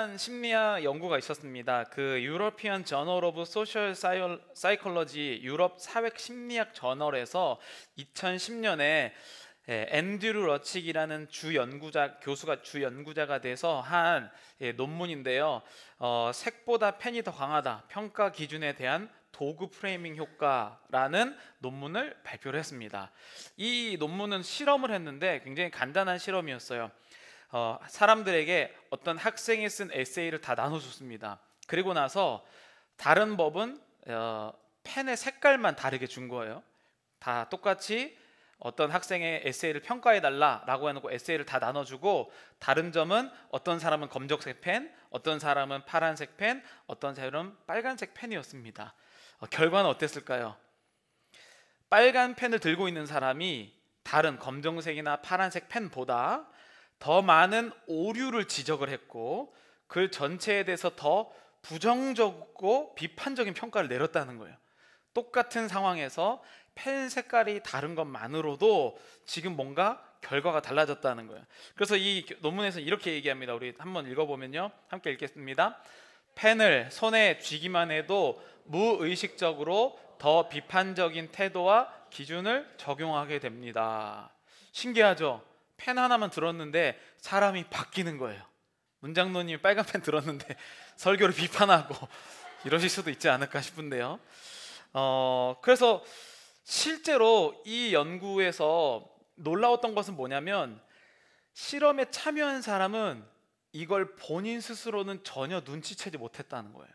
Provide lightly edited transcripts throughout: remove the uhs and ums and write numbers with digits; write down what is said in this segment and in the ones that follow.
유명한 심리학 연구가 있었습니다. 그 유러피언 저널 오브 소셜 사이콜러지 유럽 사회 심리학 저널에서 2010년에 앤드류 러칙이라는 교수가 주 연구자가 돼서 한 논문인데요. 색보다 펜이 더 강하다. 평가 기준에 대한 도구 프레이밍 효과라는 논문을 발표를 했습니다. 이 논문은 실험을 했는데 굉장히 간단한 실험이었어요. 사람들에게 어떤 학생이 쓴 에세이를 다 나눠줬습니다. 그리고 나서 다른 법은 펜의 색깔만 다르게 준 거예요. 다 똑같이 어떤 학생의 에세이를 평가해달라라고 해놓고 에세이를 다 나눠주고, 다른 점은 어떤 사람은 검정색 펜, 어떤 사람은 파란색 펜, 어떤 사람은 빨간색 펜이었습니다. 결과는 어땠을까요? 빨간 펜을 들고 있는 사람이 다른 검정색이나 파란색 펜보다 더 많은 오류를 지적을 했고, 글 전체에 대해서 더 부정적이고 비판적인 평가를 내렸다는 거예요. 똑같은 상황에서 펜 색깔이 다른 것만으로도 지금 뭔가 결과가 달라졌다는 거예요. 그래서 이 논문에서 이렇게 얘기합니다. 우리 한번 읽어보면요, 함께 읽겠습니다. 펜을 손에 쥐기만 해도 무의식적으로 더 비판적인 태도와 기준을 적용하게 됩니다. 신기하죠? 펜 하나만 들었는데 사람이 바뀌는 거예요. 문장노님이 빨간 펜 들었는데 설교를 비판하고 이러실 수도 있지 않을까 싶은데요. 그래서 실제로 이 연구에서 놀라웠던 것은 뭐냐면, 실험에 참여한 사람은 이걸 본인 스스로는 전혀 눈치채지 못했다는 거예요.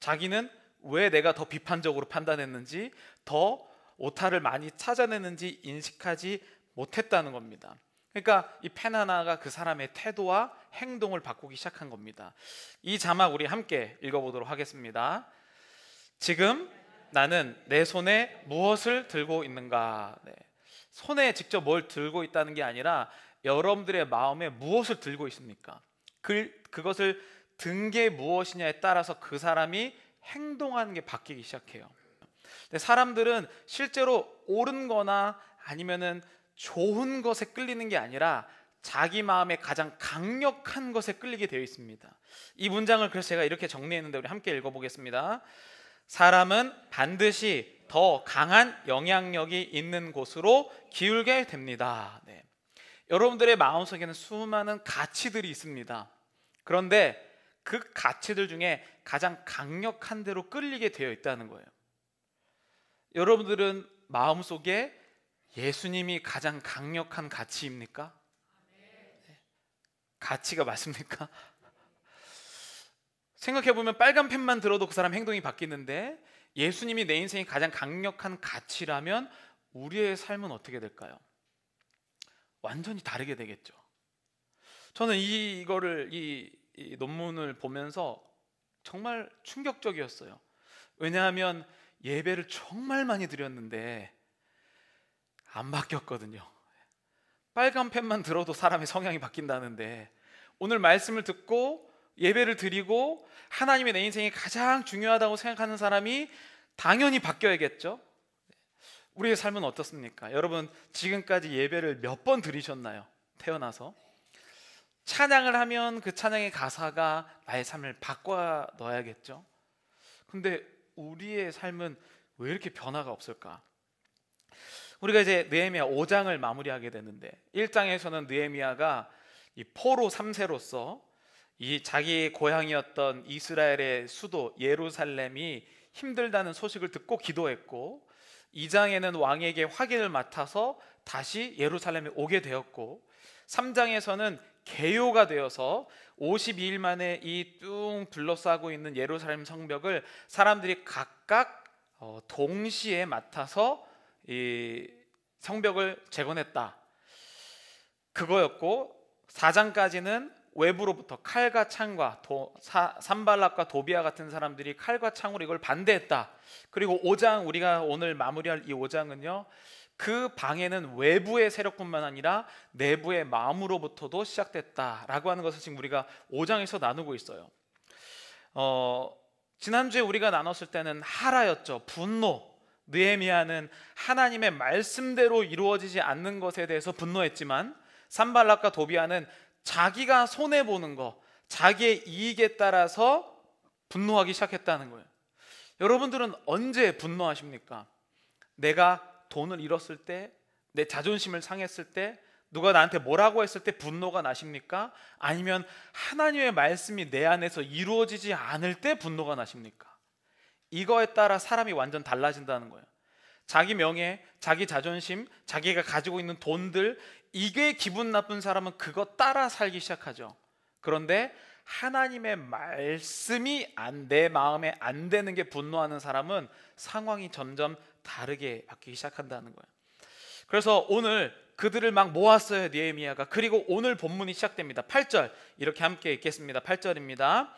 자기는 왜 내가 더 비판적으로 판단했는지, 더 오타를 많이 찾아내는지 인식하지 못했다는 겁니다. 그러니까 이 펜 하나가 그 사람의 태도와 행동을 바꾸기 시작한 겁니다. 이 자막 우리 함께 읽어보도록 하겠습니다. 지금 나는 내 손에 무엇을 들고 있는가? 손에 직접 뭘 들고 있다는 게 아니라 여러분들의 마음에 무엇을 들고 있습니까? 그것을 든 게 무엇이냐에 따라서 그 사람이 행동하는 게 바뀌기 시작해요. 근데 사람들은 실제로 옳은 거나 아니면은 좋은 것에 끌리는 게 아니라 자기 마음에 가장 강력한 것에 끌리게 되어 있습니다. 이 문장을 그래서 제가 이렇게 정리했는데 우리 함께 읽어보겠습니다. 사람은 반드시 더 강한 영향력이 있는 곳으로 기울게 됩니다. 여러분들의 마음속에는 수많은 가치들이 있습니다. 그런데 그 가치들 중에 가장 강력한 데로 끌리게 되어 있다는 거예요. 여러분들은 마음속에 예수님이 가장 강력한 가치입니까? 가치가 맞습니까? 생각해보면 빨간 펜만 들어도 그 사람 행동이 바뀌는데, 예수님이 내 인생이 가장 강력한 가치라면 우리의 삶은 어떻게 될까요? 완전히 다르게 되겠죠. 저는 이 논문을 보면서 정말 충격적이었어요. 왜냐하면 예배를 정말 많이 드렸는데 안 바뀌었거든요. 빨간 펜만 들어도 사람의 성향이 바뀐다는데, 오늘 말씀을 듣고 예배를 드리고 하나님의 내 인생이 가장 중요하다고 생각하는 사람이 당연히 바뀌어야겠죠. 우리의 삶은 어떻습니까? 여러분, 지금까지 예배를 몇 번 드리셨나요? 태어나서 찬양을 하면 그 찬양의 가사가 나의 삶을 바꿔 넣어야겠죠. 근데 우리의 삶은 왜 이렇게 변화가 없을까? 우리가 이제 느헤미야 5장을 마무리하게 되는데, 1장에서는 느헤미야가 이 포로 3세로서 이 자기의 고향이었던 이스라엘의 수도 예루살렘이 힘들다는 소식을 듣고 기도했고, 2장에는 왕에게 확인을 맡아서 다시 예루살렘에 오게 되었고, 3장에서는 개요가 되어서 52일 만에 이 뚱 둘러싸고 있는 예루살렘 성벽을 사람들이 각각 동시에 맡아서 이 성벽을 재건했다, 그거였고, 4장까지는 외부로부터 칼과 창과 산발락과 도비아 같은 사람들이 칼과 창으로 이걸 반대했다. 그리고 5장, 우리가 오늘 마무리할 이 5장은요, 그 방해는 외부의 세력뿐만 아니라 내부의 마음으로부터도 시작됐다라고 하는 것을 지금 우리가 5장에서 나누고 있어요. 지난주에 우리가 나눴을 때는 하라였죠. 분노. 느헤미야는 하나님의 말씀대로 이루어지지 않는 것에 대해서 분노했지만, 산발락과 도비아는 자기가 손해보는 거, 자기의 이익에 따라서 분노하기 시작했다는 거예요. 여러분들은 언제 분노하십니까? 내가 돈을 잃었을 때, 내 자존심을 상했을 때, 누가 나한테 뭐라고 했을 때 분노가 나십니까? 아니면 하나님의 말씀이 내 안에서 이루어지지 않을 때 분노가 나십니까? 이거에 따라 사람이 완전 달라진다는 거예요. 자기 명예, 자기 자존심, 자기가 가지고 있는 돈들, 이게 기분 나쁜 사람은 그거 따라 살기 시작하죠. 그런데 하나님의 말씀이 내 마음에 안 되는 게 분노하는 사람은 상황이 점점 다르게 바뀌기 시작한다는 거예요. 그래서 오늘 그들을 막 모았어요, 느헤미야가. 그리고 오늘 본문이 시작됩니다. 8절 이렇게 함께 읽겠습니다. 8절입니다.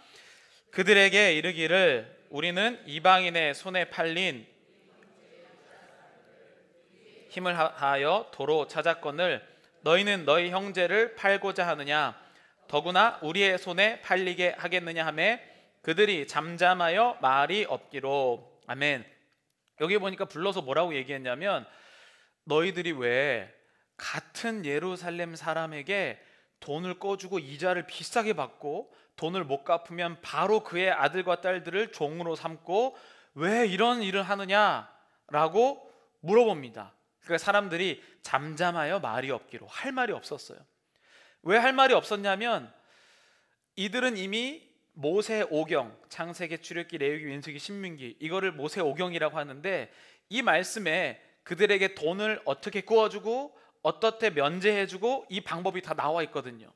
그들에게 이르기를 우리는 이방인의 손에 팔린 힘을 하여 도로 찾았거늘 너희는 너희 형제를 팔고자 하느냐? 더구나 우리의 손에 팔리게 하겠느냐 하매 그들이 잠잠하여 말이 없기로. 아멘. 여기 보니까 불러서 뭐라고 얘기했냐면, 너희들이 왜 같은 예루살렘 사람에게 돈을 꺼주고 이자를 비싸게 받고 돈을 못 갚으면 바로 그의 아들과 딸들을 종으로 삼고 왜 이런 일을 하느냐라고 물어봅니다. 그러니까 사람들이 잠잠하여 말이 없기로, 할 말이 없었어요. 왜 할 말이 없었냐면 이들은 이미 모세 오경, 창세기, 출애굽기, 레위기, 민수기, 신명기, 이거를 모세 오경이라고 하는데 이 말씀에 그들에게 돈을 어떻게 구워주고 어떻게 면제해주고 이 방법이 다 나와 있거든요.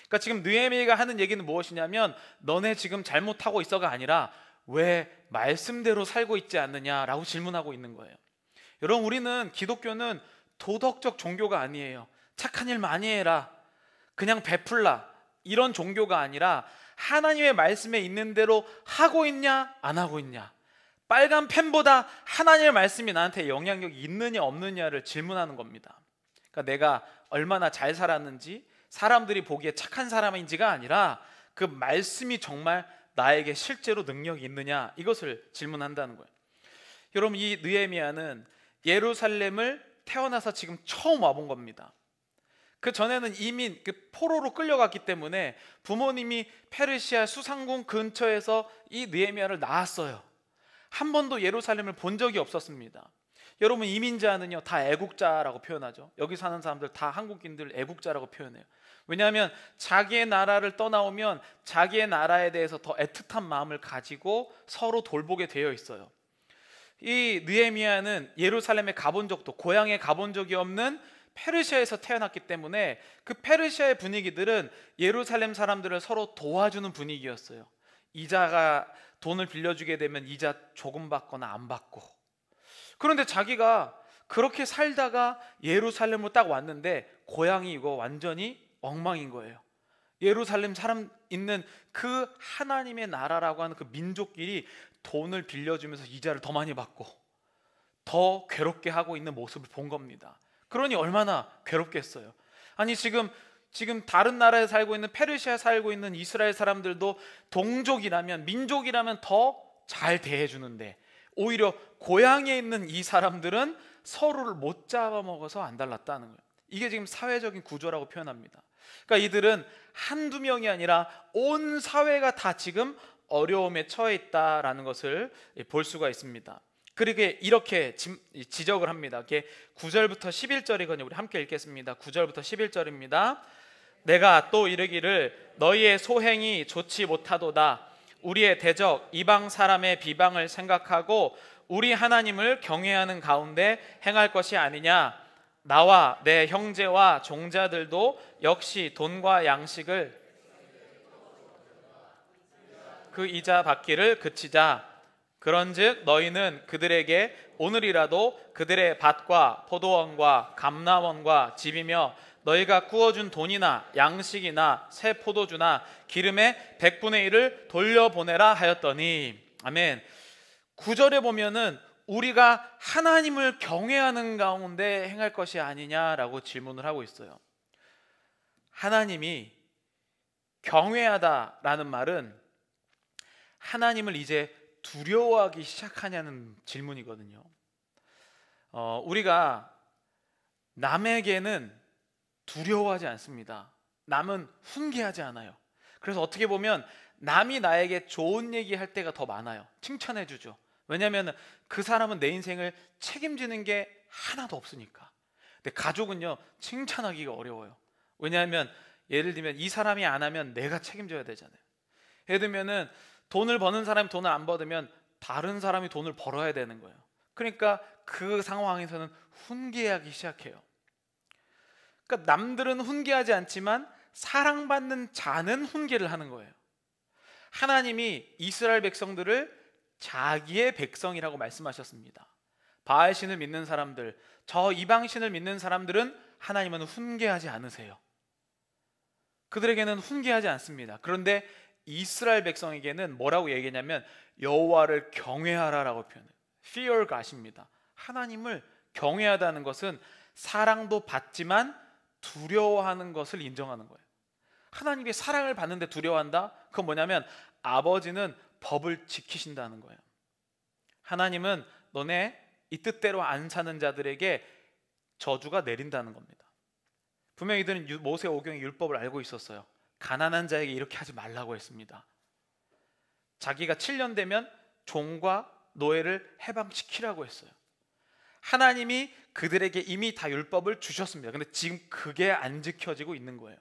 그러니까 지금 느헤미야가 하는 얘기는 무엇이냐면 너네 지금 잘못하고 있어가 아니라 왜 말씀대로 살고 있지 않느냐라고 질문하고 있는 거예요. 여러분, 우리는 기독교는 도덕적 종교가 아니에요. 착한 일 많이 해라, 그냥 베풀라, 이런 종교가 아니라 하나님의 말씀에 있는 대로 하고 있냐 안 하고 있냐, 빨간 펜보다 하나님의 말씀이 나한테 영향력이 있느냐 없느냐를 질문하는 겁니다. 그러니까 내가 얼마나 잘 살았는지, 사람들이 보기에 착한 사람인지가 아니라 그 말씀이 정말 나에게 실제로 능력이 있느냐, 이것을 질문한다는 거예요. 여러분, 이 느헤미야는 예루살렘을 태어나서 지금 처음 와본 겁니다. 그 전에는 이미 그 포로로 끌려갔기 때문에 부모님이 페르시아 수상궁 근처에서 이 느헤미야를 낳았어요. 한 번도 예루살렘을 본 적이 없었습니다. 여러분, 이민자는요 다 애국자라고 표현하죠. 여기 사는 사람들 다 한국인들 애국자라고 표현해요. 왜냐하면 자기의 나라를 떠나오면 자기의 나라에 대해서 더 애틋한 마음을 가지고 서로 돌보게 되어 있어요. 이 느헤미야는 예루살렘에 가본 적도, 고향에 가본 적이 없는 페르시아에서 태어났기 때문에 그 페르시아의 분위기들은 예루살렘 사람들을 서로 도와주는 분위기였어요. 이자가 돈을 빌려주게 되면 이자 조금 받거나 안 받고. 그런데 자기가 그렇게 살다가 예루살렘으로 딱 왔는데 고향이 이거 완전히 엉망인 거예요. 예루살렘 사람 있는 그 하나님의 나라라고 하는 그 민족끼리 돈을 빌려주면서 이자를 더 많이 받고 더 괴롭게 하고 있는 모습을 본 겁니다. 그러니 얼마나 괴롭겠어요. 아니 지금 다른 나라에 살고 있는, 페르시아에 살고 있는 이스라엘 사람들도 동족이라면, 민족이라면 더 잘 대해주는데 오히려 고향에 있는 이 사람들은 서로를 못 잡아먹어서 안달났다는 거예요. 이게 지금 사회적인 구조라고 표현합니다. 그러니까 이들은 한두 명이 아니라 온 사회가 다 지금 어려움에 처해 있다라는 것을 볼 수가 있습니다. 그리고 이렇게 지적을 합니다. 9절부터 11절이거든요. 우리 함께 읽겠습니다. 9절부터 11절입니다. 내가 또 이르기를 너희의 소행이 좋지 못하도다. 우리의 대적 이방 사람의 비방을 생각하고 우리 하나님을 경외하는 가운데 행할 것이 아니냐. 나와 내 형제와 종자들도 역시 돈과 양식을 그 이자 받기를 그치자. 그런즉 너희는 그들에게 오늘이라도 그들의 밭과 포도원과 감람원과 집이며 너희가 구워준 돈이나 양식이나 새 포도주나 기름의 100분의 1을 돌려보내라 하였더니. 아멘. 9절에 보면은 우리가 하나님을 경외하는 가운데 행할 것이 아니냐라고 질문을 하고 있어요. 하나님이 경외하다라는 말은 하나님을 이제 두려워하기 시작하냐는 질문이거든요. 우리가 남에게는 두려워하지 않습니다. 남은 훈계하지 않아요. 그래서 어떻게 보면 남이 나에게 좋은 얘기할 때가 더 많아요. 칭찬해 주죠. 왜냐하면 그 사람은 내 인생을 책임지는 게 하나도 없으니까. 근데 가족은요, 칭찬하기가 어려워요. 왜냐하면 예를 들면 이 사람이 안 하면 내가 책임져야 되잖아요. 예를 들면은 돈을 버는 사람이 돈을 안 받으면 다른 사람이 돈을 벌어야 되는 거예요. 그러니까 그 상황에서는 훈계하기 시작해요. 그러니까 남들은 훈계하지 않지만 사랑받는 자는 훈계를 하는 거예요. 하나님이 이스라엘 백성들을 자기의 백성이라고 말씀하셨습니다. 바알신을 믿는 사람들, 저 이방신을 믿는 사람들은 하나님은 훈계하지 않으세요. 그들에게는 훈계하지 않습니다. 그런데 이스라엘 백성에게는 뭐라고 얘기했냐면 여호와를 경외하라라고 표현해요. Fear God입니다. 하나님을 경외하다는 것은 사랑도 받지만 두려워하는 것을 인정하는 거예요. 하나님의 사랑을 받는데 두려워한다? 그건 뭐냐면 아버지는 법을 지키신다는 거예요. 하나님은 너네 이 뜻대로 안 사는 자들에게 저주가 내린다는 겁니다. 분명히 이들은 모세오경의 율법을 알고 있었어요. 가난한 자에게 이렇게 하지 말라고 했습니다. 자기가 7년 되면 종과 노예를 해방시키라고 했어요. 하나님이 그들에게 이미 다 율법을 주셨습니다. 근데 지금 그게 안 지켜지고 있는 거예요.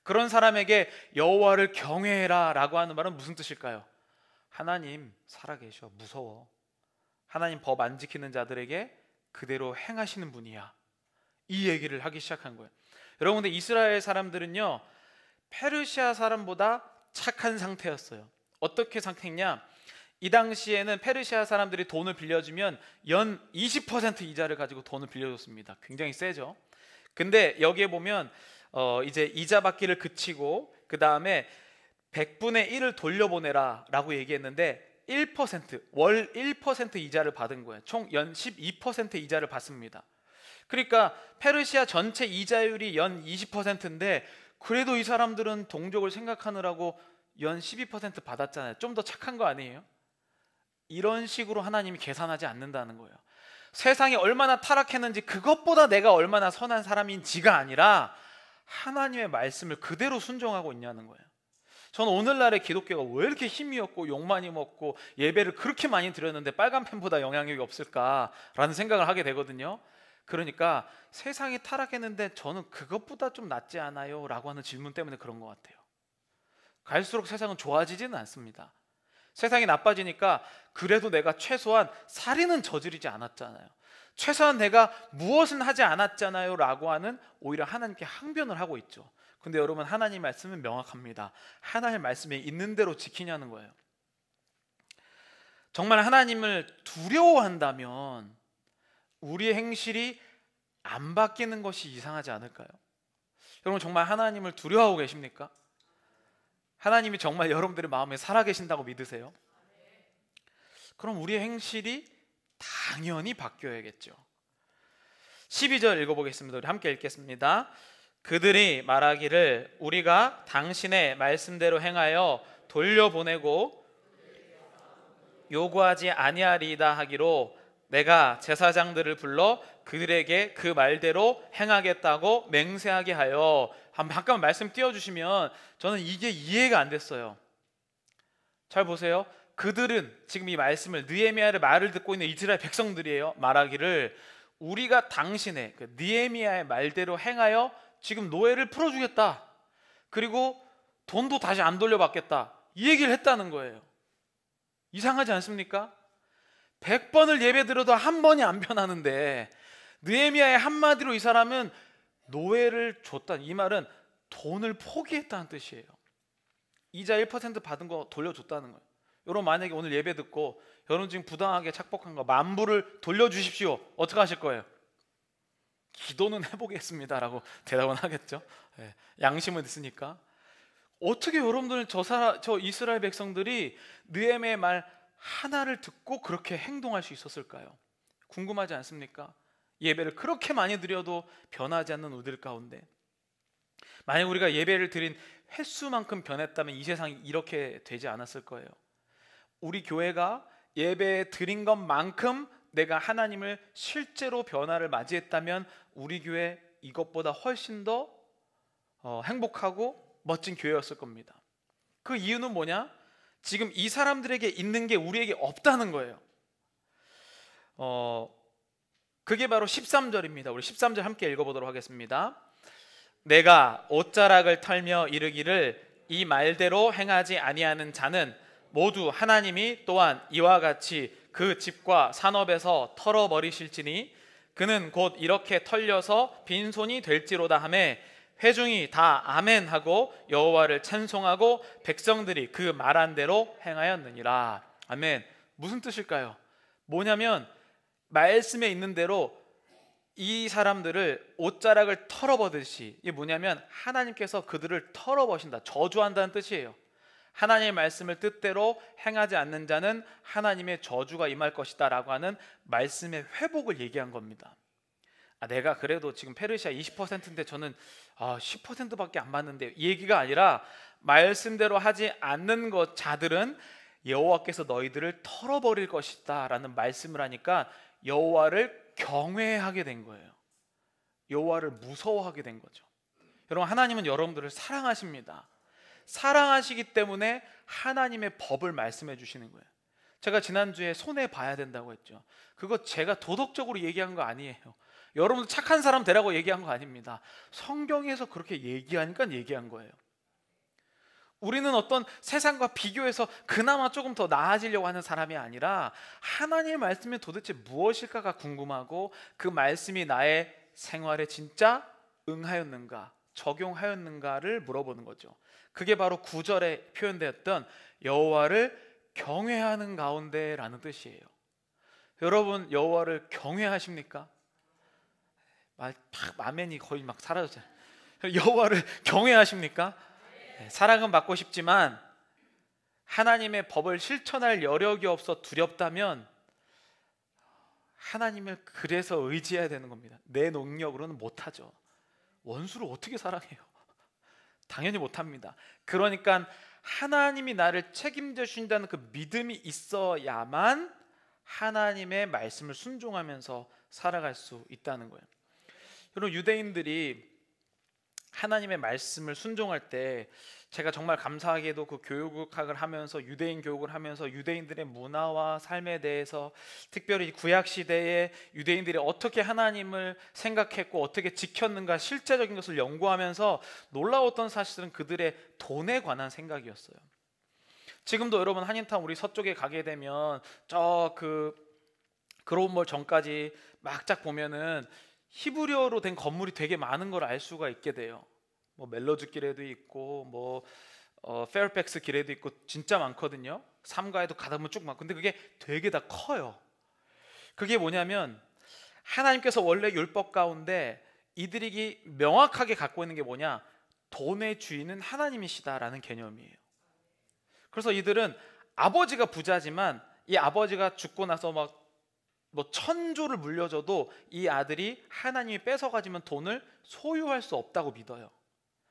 그런 사람에게 여호와를 경외해라 라고 하는 말은 무슨 뜻일까요? 하나님 살아계셔, 무서워. 하나님 법 안 지키는 자들에게 그대로 행하시는 분이야. 이 얘기를 하기 시작한 거예요. 여러분, 근데 이스라엘 사람들은요 페르시아 사람보다 착한 상태였어요. 어떻게 상태냐? 이 당시에는 페르시아 사람들이 돈을 빌려주면 연 20% 이자를 가지고 돈을 빌려줬습니다. 굉장히 세죠. 근데 여기에 보면 이제 이자 받기를 그치고 그 다음에 100분의 1을 돌려보내라 라고 얘기했는데 1%, 월 1% 이자를 받은 거예요. 총 연 12% 이자를 받습니다. 그러니까 페르시아 전체 이자율이 연 20%인데 그래도 이 사람들은 동족을 생각하느라고 연 12% 받았잖아요. 좀 더 착한 거 아니에요? 이런 식으로 하나님이 계산하지 않는다는 거예요. 세상이 얼마나 타락했는지 그것보다 내가 얼마나 선한 사람인지가 아니라 하나님의 말씀을 그대로 순종하고 있냐는 거예요. 저는 오늘날의 기독교가 왜 이렇게 힘이 없고 욕 많이 먹고 예배를 그렇게 많이 드렸는데 빨간 펜보다 영향력이 없을까라는 생각을 하게 되거든요. 그러니까 세상이 타락했는데 저는 그것보다 좀 낫지 않아요? 라고 하는 질문 때문에 그런 것 같아요. 갈수록 세상은 좋아지지는 않습니다. 세상이 나빠지니까 그래도 내가 최소한 살인은 저지르지 않았잖아요. 최소한 내가 무엇은 하지 않았잖아요 라고 하는 오히려 하나님께 항변을 하고 있죠. 근데 여러분, 하나님 말씀은 명확합니다. 하나님 말씀에 있는 대로 지키냐는 거예요. 정말 하나님을 두려워한다면 우리의 행실이 안 바뀌는 것이 이상하지 않을까요? 여러분, 정말 하나님을 두려워하고 계십니까? 하나님이 정말 여러분들의 마음에 살아계신다고 믿으세요? 그럼 우리의 행실이 당연히 바뀌어야겠죠. 12절 읽어보겠습니다. 우리 함께 읽겠습니다. 그들이 말하기를 우리가 당신의 말씀대로 행하여 돌려보내고 요구하지 아니하리이다 하기로 내가 제사장들을 불러 그들에게 그 말대로 행하겠다고 맹세하게 하여. 잠깐만 말씀 띄워주시면 저는 이게 이해가 안 됐어요. 잘 보세요. 그들은 지금 이 말씀을 느헤미야의 말을 듣고 있는 이스라엘 백성들이에요. 말하기를 우리가 당신의 느헤미야의 말대로 행하여 지금 노예를 풀어주겠다. 그리고 돈도 다시 안 돌려받겠다. 이 얘기를 했다는 거예요. 이상하지 않습니까? 100번을 예배 들어도 한 번이 안 변하는데 느헤미야의 한마디로 이 사람은 노예를 줬다. 이 말은 돈을 포기했다는 뜻이에요. 이자 1% 받은 거 돌려줬다는 거예요. 여러분, 만약에 오늘 예배 듣고 여러분 지금 부당하게 착복한 거 10,000불을 돌려주십시오. 어떻게 하실 거예요? 기도는 해보겠습니다 라고 대답은 하겠죠. 네, 양심은 있으니까. 어떻게 여러분들은 저 이스라엘 백성들이 느헤미야의 말 하나를 듣고 그렇게 행동할 수 있었을까요? 궁금하지 않습니까? 예배를 그렇게 많이 드려도 변하지 않는 우리들 가운데 만약 우리가 예배를 드린 횟수만큼 변했다면 이 세상이 이렇게 되지 않았을 거예요. 우리 교회가 예배 드린 것만큼 내가 하나님을 실제로 변화를 맞이했다면 우리 교회 이것보다 훨씬 더 행복하고 멋진 교회였을 겁니다. 그 이유는 뭐냐? 지금 이 사람들에게 있는 게 우리에게 없다는 거예요. 그게 바로 13절입니다. 우리 13절 함께 읽어보도록 하겠습니다. 내가 옷자락을 털며 이르기를 이 말대로 행하지 아니하는 자는 모두 하나님이 또한 이와 같이 그 집과 산업에서 털어버리실지니 그는 곧 이렇게 털려서 빈손이 될지로다 하매 회중이 다 아멘 하고 여호와를 찬송하고 백성들이 그 말한 대로 행하였느니라. 아멘. 무슨 뜻일까요? 뭐냐면 말씀에 있는 대로 이 사람들을 옷자락을 털어버듯이, 이게 뭐냐면 하나님께서 그들을 털어버신다, 저주한다는 뜻이에요. 하나님의 말씀을 뜻대로 행하지 않는 자는 하나님의 저주가 임할 것이다 라고 하는 말씀의 회복을 얘기한 겁니다. 내가 그래도 지금 페르시아 20%인데 저는 10%밖에 안 받는데, 이 얘기가 아니라 말씀대로 하지 않는 것 자들은 여호와께서 너희들을 털어버릴 것이다 라는 말씀을 하니까 여호와를 경외하게 된 거예요. 여호와를 무서워하게 된 거죠. 여러분, 하나님은 여러분들을 사랑하십니다. 사랑하시기 때문에 하나님의 법을 말씀해 주시는 거예요. 제가 지난주에 손해 봐야 된다고 했죠. 그거 제가 도덕적으로 얘기한 거 아니에요. 여러분들 착한 사람 되라고 얘기한 거 아닙니다. 성경에서 그렇게 얘기하니까 얘기한 거예요. 우리는 어떤 세상과 비교해서 그나마 조금 더 나아지려고 하는 사람이 아니라 하나님의 말씀이 도대체 무엇일까가 궁금하고 그 말씀이 나의 생활에 진짜 응하였는가, 적용하였는가를 물어보는 거죠. 그게 바로 9절에 표현되었던 여호와를 경외하는 가운데라는 뜻이에요. 여러분, 여호와를 경외하십니까? 아멘이 거의 막 사라졌잖아요. 여호와를 경외하십니까? 사랑은 받고 싶지만 하나님의 법을 실천할 여력이 없어 두렵다면 하나님을 그래서 의지해야 되는 겁니다. 내 능력으로는 못하죠. 원수를 어떻게 사랑해요? 당연히 못합니다. 그러니까 하나님이 나를 책임져 주신다는 그 믿음이 있어야만 하나님의 말씀을 순종하면서 살아갈 수 있다는 거예요. 여러분, 유대인들이 하나님의 말씀을 순종할 때 제가 정말 감사하게도 그 교육학을 하면서, 유대인 교육을 하면서 유대인들의 문화와 삶에 대해서, 특별히 구약 시대에 유대인들이 어떻게 하나님을 생각했고 어떻게 지켰는가 실제적인 것을 연구하면서 놀라웠던 사실은 그들의 돈에 관한 생각이었어요. 지금도 여러분 한인타운 우리 서쪽에 가게 되면 그로운몰 전까지 막쫙 보면은 히브리어로 된 건물이 되게 많은 걸 알 수가 있게 돼요. 뭐 멜로즈 길에도 있고 페어팩스 길에도 있고 진짜 많거든요. 삼가에도 가다 보면 쭉 많고, 근데 그게 되게 다 커요. 그게 뭐냐면 하나님께서 원래 율법 가운데 이들이 명확하게 갖고 있는 게 뭐냐, 돈의 주인은 하나님이시다라는 개념이에요. 그래서 이들은 아버지가 부자지만 이 아버지가 죽고 나서 막 1000조를 물려줘도 이 아들이 하나님이 뺏어가지면 돈을 소유할 수 없다고 믿어요.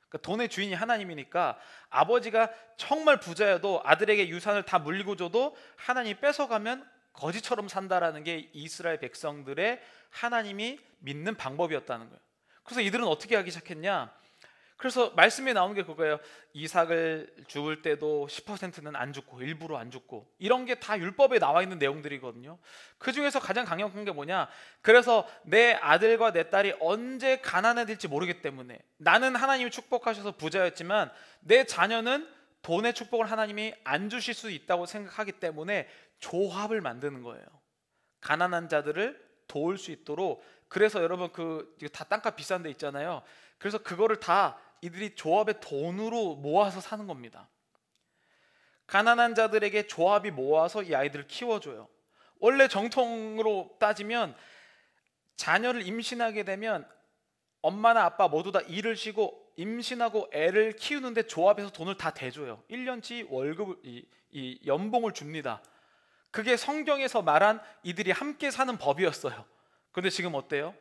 그러니까 돈의 주인이 하나님이니까 아버지가 정말 부자여도 아들에게 유산을 다 물리고 줘도 하나님이 뺏어가면 거지처럼 산다라는 게 이스라엘 백성들의 하나님이 믿는 방법이었다는 거예요. 그래서 이들은 어떻게 하기 시작했냐, 그래서 말씀에 나오는 게 그거예요. 이삭을 죽을 때도 10%는 안 죽고, 일부러 안 죽고, 이런 게 다 율법에 나와 있는 내용들이거든요. 그 중에서 가장 강력한 게 뭐냐, 그래서 내 아들과 내 딸이 언제 가난해질지 모르기 때문에, 나는 하나님이 축복하셔서 부자였지만 내 자녀는 돈의 축복을 하나님이 안 주실 수 있다고 생각하기 때문에 조합을 만드는 거예요. 가난한 자들을 도울 수 있도록. 그래서 여러분 다 땅값 비싼 데 있잖아요. 그래서 그거를 다 이들이 조합의 돈으로 모아서 사는 겁니다. 가난한 자들에게 조합이 모아서 이 아이들을 키워줘요. 원래 정통으로 따지면 자녀를 임신하게 되면 엄마나 아빠 모두 다 일을 쉬고 임신하고 애를 키우는데 조합에서 돈을 다 대줘요. 1년치 월급을, 이 연봉을 줍니다. 그게 성경에서 말한 이들이 함께 사는 법이었어요. 그런데 지금 어때요?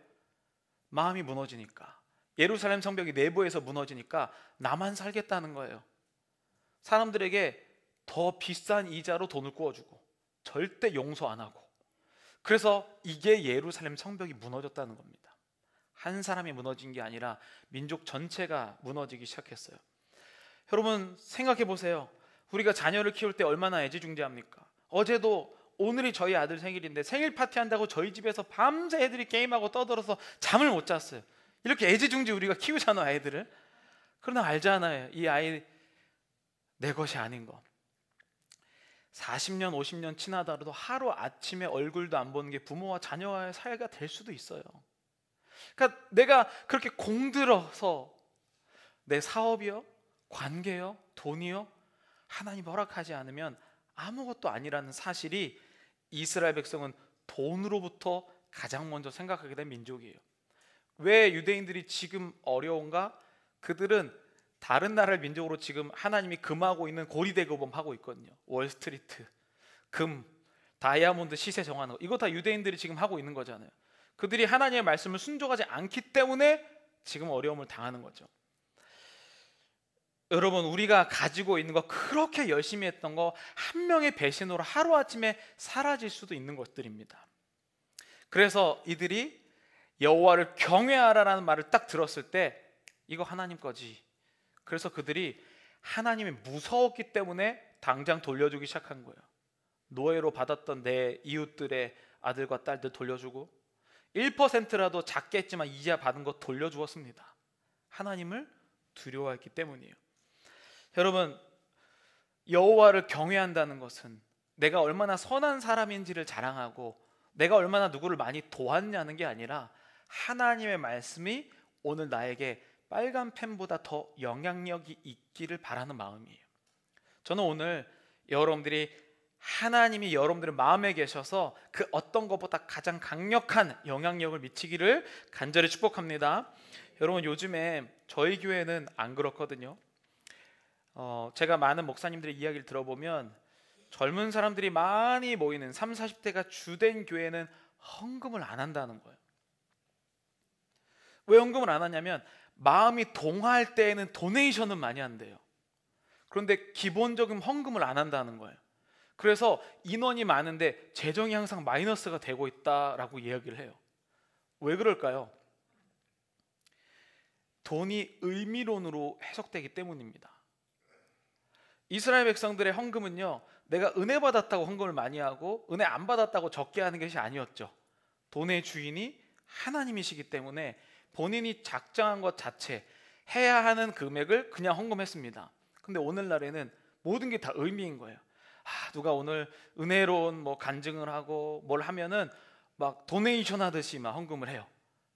마음이 무너지니까, 예루살렘 성벽이 내부에서 무너지니까 나만 살겠다는 거예요. 사람들에게 더 비싼 이자로 돈을 구워주고 절대 용서 안 하고. 그래서 이게 예루살렘 성벽이 무너졌다는 겁니다. 한 사람이 무너진 게 아니라 민족 전체가 무너지기 시작했어요. 여러분 생각해 보세요. 우리가 자녀를 키울 때 얼마나 애지중지합니까? 어제도 오늘이 저희 아들 생일인데 생일 파티한다고 저희 집에서 밤새 애들이 게임하고 떠들어서 잠을 못 잤어요. 이렇게 애지중지 우리가 키우잖아, 아이들을. 그러나 알잖아요, 이 아이 내 것이 아닌 거. 40년 50년 지나다가도 하루아침에 얼굴도 안 보는 게 부모와 자녀와의 사이가 될 수도 있어요. 그러니까 내가 그렇게 공들어서 내 사업이요, 관계요, 돈이요 하나님 허락하지 않으면 아무것도 아니라는 사실이 이스라엘 백성은 돈으로부터 가장 먼저 생각하게 된 민족이에요. 왜 유대인들이 지금 어려운가? 그들은 다른 나라를 민족으로 지금 하나님이 금하고 있는 고리대금하고 있거든요. 월스트리트, 금, 다이아몬드 시세 정하는 거, 이거 다 유대인들이 지금 하고 있는 거잖아요. 그들이 하나님의 말씀을 순종하지 않기 때문에 지금 어려움을 당하는 거죠. 여러분, 우리가 가지고 있는 거, 그렇게 열심히 했던 거 한 명의 배신으로 하루아침에 사라질 수도 있는 것들입니다. 그래서 이들이 여호와를 경외하라라는 말을 딱 들었을 때 이거 하나님 거지. 그래서 그들이 하나님이 무서웠기 때문에 당장 돌려주기 시작한 거예요. 노예로 받았던 내 이웃들의 아들과 딸들 돌려주고 1%라도 작게 했지만 이자 받은 것 돌려주었습니다. 하나님을 두려워했기 때문이에요. 여러분, 여호와를 경외한다는 것은 내가 얼마나 선한 사람인지를 자랑하고 내가 얼마나 누구를 많이 도왔냐는 게 아니라 하나님의 말씀이 오늘 나에게 빨간 펜보다 더 영향력이 있기를 바라는 마음이에요. 저는 오늘 여러분들이 하나님이 여러분들의 마음에 계셔서 그 어떤 것보다 가장 강력한 영향력을 미치기를 간절히 축복합니다. 여러분, 요즘에 저희 교회는 안 그렇거든요. 제가 많은 목사님들의 이야기를 들어보면 젊은 사람들이 많이 모이는 30, 40대가 주된 교회는 헌금을 안 한다는 거예요. 왜 헌금을 안 하냐면 마음이 동할 때에는 도네이션은 많이 한대요. 그런데 기본적인 헌금을 안 한다는 거예요. 그래서 인원이 많은데 재정이 항상 마이너스가 되고 있다라고 이야기를 해요. 왜 그럴까요? 돈이 의미론으로 해석되기 때문입니다. 이스라엘 백성들의 헌금은요, 내가 은혜 받았다고 헌금을 많이 하고 은혜 안 받았다고 적게 하는 것이 아니었죠. 돈의 주인이 하나님이시기 때문에 본인이 작정한 것 자체, 해야 하는 금액을 그냥 헌금했습니다. 근데 오늘날에는 모든 게 다 의미인 거예요. 누가 오늘 은혜로운 뭐 간증을 하고 뭘 하면은 막 도네이션 하듯이 막 헌금을 해요.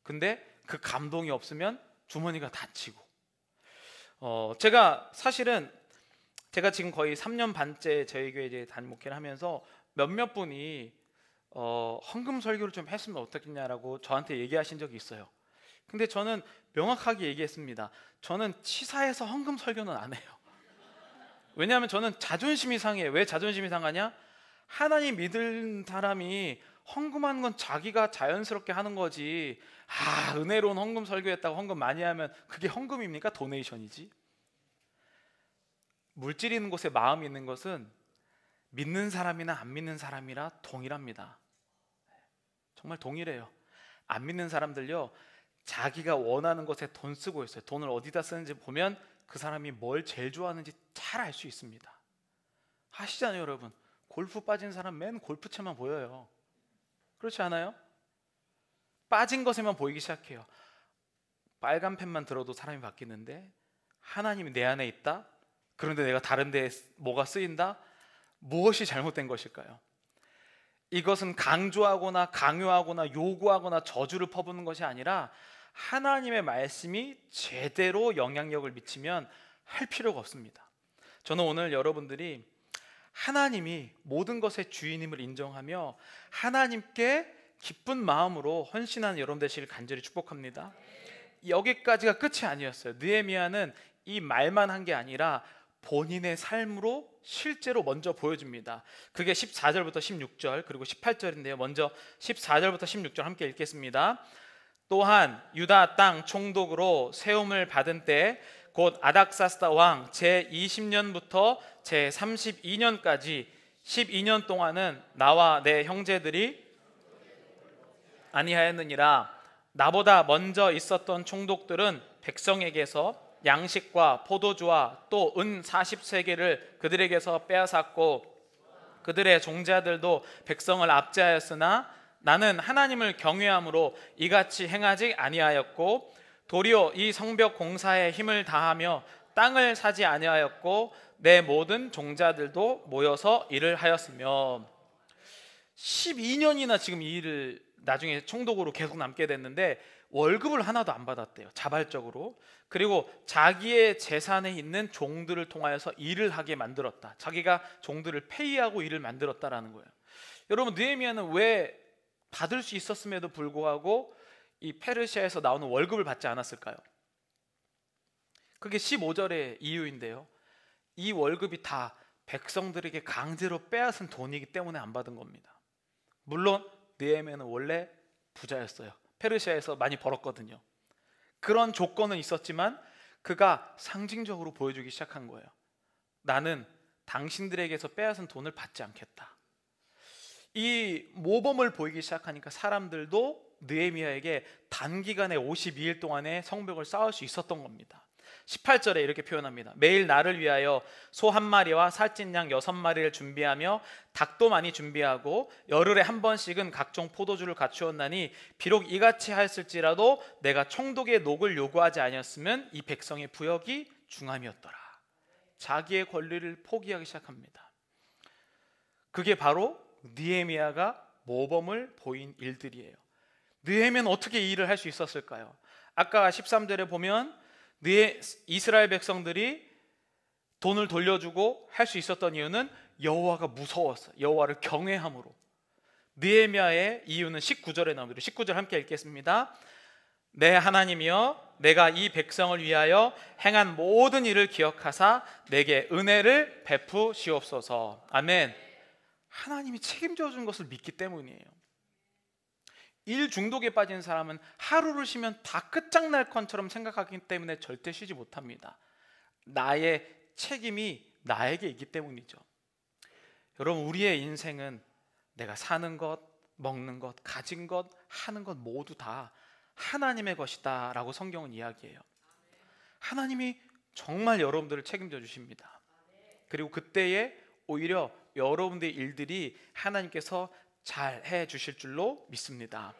근데 그 감동이 없으면 주머니가 다치고. 제가 사실은 제가 지금 거의 3년 반째 저희 교회 이제 담임 목회를 하면서 몇몇 분이 헌금 설교를 좀 했으면 어떻겠냐라고 저한테 얘기하신 적이 있어요. 근데 저는 명확하게 얘기했습니다. 저는 치사해서 헌금 설교는 안 해요. 왜냐하면 저는 자존심이 상해요. 왜 자존심이 상하냐? 하나님 믿는 사람이 헌금하는 건 자기가 자연스럽게 하는 거지. 은혜로운 헌금 설교했다고 헌금 많이 하면 그게 헌금입니까? 도네이션이지. 물질 있는 곳에 마음이 있는 것은 믿는 사람이나 안 믿는 사람이라 동일합니다. 정말 동일해요. 안 믿는 사람들요, 자기가 원하는 것에 돈 쓰고 있어요. 돈을 어디다 쓰는지 보면 그 사람이 뭘 제일 좋아하는지 잘 알 수 있습니다. 아시잖아요, 여러분. 골프 빠진 사람 맨 골프채만 보여요. 그렇지 않아요? 빠진 것에만 보이기 시작해요. 빨간 펜만 들어도 사람이 바뀌는데 하나님이 내 안에 있다? 그런데 내가 다른 데에 뭐가 쓰인다? 무엇이 잘못된 것일까요? 이것은 강조하거나 강요하거나 요구하거나 저주를 퍼붓는 것이 아니라 하나님의 말씀이 제대로 영향력을 미치면 할 필요가 없습니다. 저는 오늘 여러분들이 하나님이 모든 것의 주인임을 인정하며 하나님께 기쁜 마음으로 헌신하는 여러분 되시길 간절히 축복합니다. 여기까지가 끝이 아니었어요. 느헤미야는 이 말만 한 게 아니라 본인의 삶으로 실제로 먼저 보여줍니다. 그게 14절부터 16절 그리고 18절인데요. 먼저 14절부터 16절 함께 읽겠습니다. 또한 유다 땅 총독으로 세움을 받은 때 곧 아닥사스다 왕 제20년부터 제32년까지 12년 동안은 나와 내 형제들이 아니하였느니라. 나보다 먼저 있었던 총독들은 백성에게서 양식과 포도주와 또 은 40세겔을 그들에게서 빼앗았고 그들의 종자들도 백성을 압제하였으나 나는 하나님을 경외함으로 이같이 행하지 아니하였고 도리어 이 성벽 공사에 힘을 다하며 땅을 사지 아니하였고 내 모든 종자들도 모여서 일을 하였으며 12년이나 지금 이 일을 나중에 총독으로 계속 남게 됐는데 월급을 하나도 안 받았대요. 자발적으로. 그리고 자기의 재산에 있는 종들을 통하여서 일을 하게 만들었다. 자기가 종들을 폐위하고 일을 만들었다라는 거예요. 여러분, 느헤미야는 왜 받을 수 있었음에도 불구하고 이 페르시아에서 나오는 월급을 받지 않았을까요? 그게 15절의 이유인데요, 이 월급이 다 백성들에게 강제로 빼앗은 돈이기 때문에 안 받은 겁니다. 물론 느헤미야는 원래 부자였어요. 페르시아에서 많이 벌었거든요. 그런 조건은 있었지만 그가 상징적으로 보여주기 시작한 거예요. 나는 당신들에게서 빼앗은 돈을 받지 않겠다. 이 모범을 보이기 시작하니까 사람들도 느헤미야에게 단기간에 52일 동안의 성벽을 쌓을 수 있었던 겁니다. 18절에 이렇게 표현합니다. 매일 나를 위하여 소 한 마리와 살찐 양 6마리를 준비하며 닭도 많이 준비하고 열흘에 한 번씩은 각종 포도주를 갖추었나니 비록 이같이 하였을지라도 내가 총독의 녹을 요구하지 아니었으면 이 백성의 부역이 중함이었더라. 자기의 권리를 포기하기 시작합니다. 그게 바로 느헤미야가 모범을 보인 일들이에요. 느헤미야는 어떻게 이 일을 할 수 있었을까요? 아까 13절에 보면 이스라엘 백성들이 돈을 돌려주고 할 수 있었던 이유는 여호와가 무서웠어요. 여호와를 경외함으로. 느헤미야의 이유는 19절에 나옵니다. 19절 함께 읽겠습니다. 내 하나님이여, 내가 이 백성을 위하여 행한 모든 일을 기억하사 내게 은혜를 베푸시옵소서. 아멘. 하나님이 책임져 준 것을 믿기 때문이에요. 일 중독에 빠진 사람은 하루를 쉬면 다 끝장날 것처럼 생각하기 때문에 절대 쉬지 못합니다. 나의 책임이 나에게 있기 때문이죠. 여러분, 우리의 인생은 내가 사는 것, 먹는 것, 가진 것, 하는 것 모두 다 하나님의 것이다 라고 성경은 이야기해요. 하나님이 정말 여러분들을 책임져 주십니다. 그리고 그때에 오히려 여러분들의 일들이 하나님께서 잘 해 주실 줄로 믿습니다.